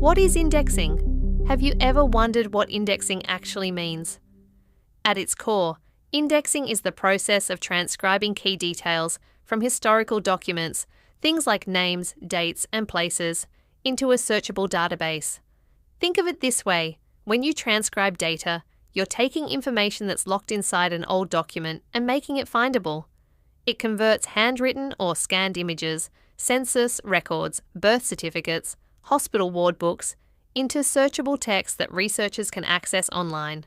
What is indexing? Have you ever wondered what indexing actually means? At its core, indexing is the process of transcribing key details from historical documents, things like names, dates, and places, into a searchable database. Think of it this way: when you transcribe data, you're taking information that's locked inside an old document and making it findable. It converts handwritten or scanned images, census records, birth certificates, hospital ward books, into searchable text that researchers can access online.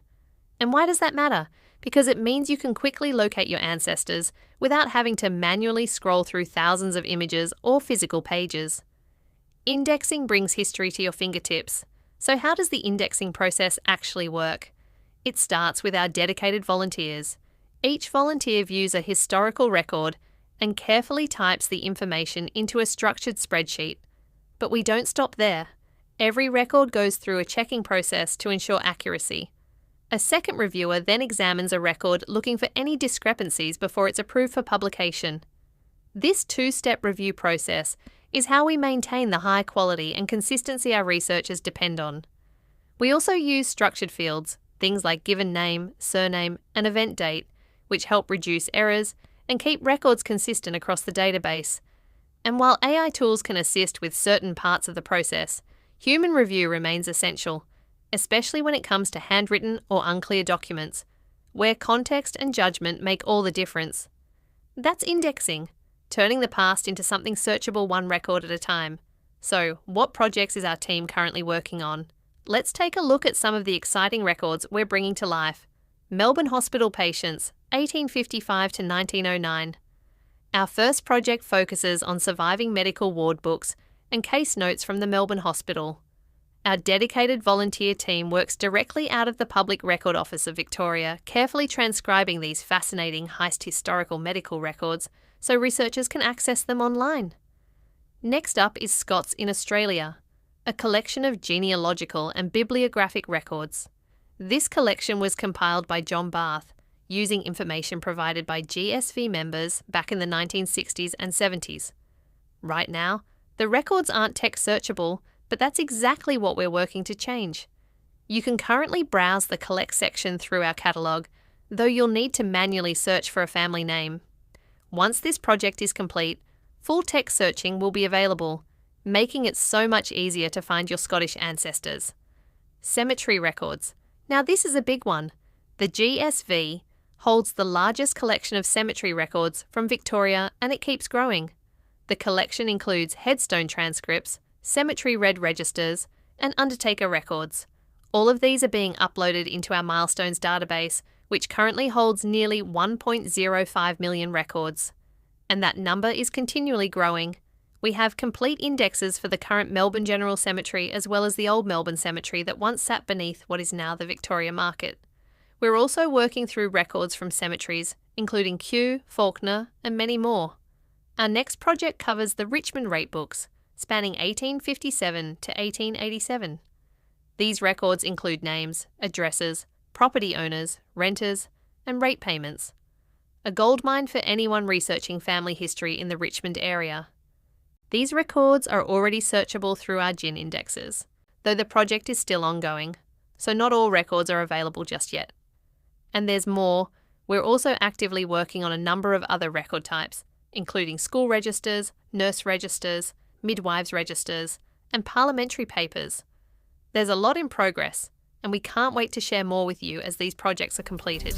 And why does that matter? Because it means you can quickly locate your ancestors without having to manually scroll through thousands of images or physical pages. Indexing brings history to your fingertips. So how does the indexing process actually work? It starts with our dedicated volunteers. Each volunteer views a historical record and carefully types the information into a structured spreadsheet. But we don't stop there. Every record goes through a checking process to ensure accuracy. A second reviewer then examines a record looking for any discrepancies before it's approved for publication. This two-step review process is how we maintain the high quality and consistency our researchers depend on. We also use structured fields, things like given name, surname, and event date, which help reduce errors and keep records consistent across the database. And while AI tools can assist with certain parts of the process, human review remains essential, especially when it comes to handwritten or unclear documents, where context and judgment make all the difference. That's indexing, turning the past into something searchable one record at a time. So, what projects is our team currently working on? Let's take a look at some of the exciting records we're bringing to life. Melbourne Hospital patients, 1855 to 1909. Our first project focuses on surviving medical ward books and case notes from the Melbourne Hospital. Our dedicated volunteer team works directly out of the Public Record Office of Victoria, carefully transcribing these fascinating heist historical medical records so researchers can access them online. Next up is Scots in Australia, a collection of genealogical and bibliographic records. This collection was compiled by John Barth, using information provided by GSV members back in the 1960s and 70s. Right now, the records aren't text searchable, but that's exactly what we're working to change. You can currently browse the Collect section through our catalogue, though you'll need to manually search for a family name. Once this project is complete, full text searching will be available, making it so much easier to find your Scottish ancestors. Cemetery records. Now this is a big one. The GSV holds the largest collection of cemetery records from Victoria, and it keeps growing. The collection includes headstone transcripts, cemetery red registers, and undertaker records. All of these are being uploaded into our Milestones database, which currently holds nearly 1.05 million records. And that number is continually growing. We have complete indexes for the current Melbourne General Cemetery as well as the old Melbourne Cemetery that once sat beneath what is now the Victoria Market. We're also working through records from cemeteries, including Kew, Fawkner, and many more. Our next project covers the Richmond rate books, spanning 1857 to 1887. These records include names, addresses, property owners, renters, and rate payments. A goldmine for anyone researching family history in the Richmond area. These records are already searchable through our GIN indexes, though the project is still ongoing, so not all records are available just yet. And there's more. We're also actively working on a number of other record types, including school registers, nurse registers, midwives registers, and parliamentary papers. There's a lot in progress, and we can't wait to share more with you as these projects are completed.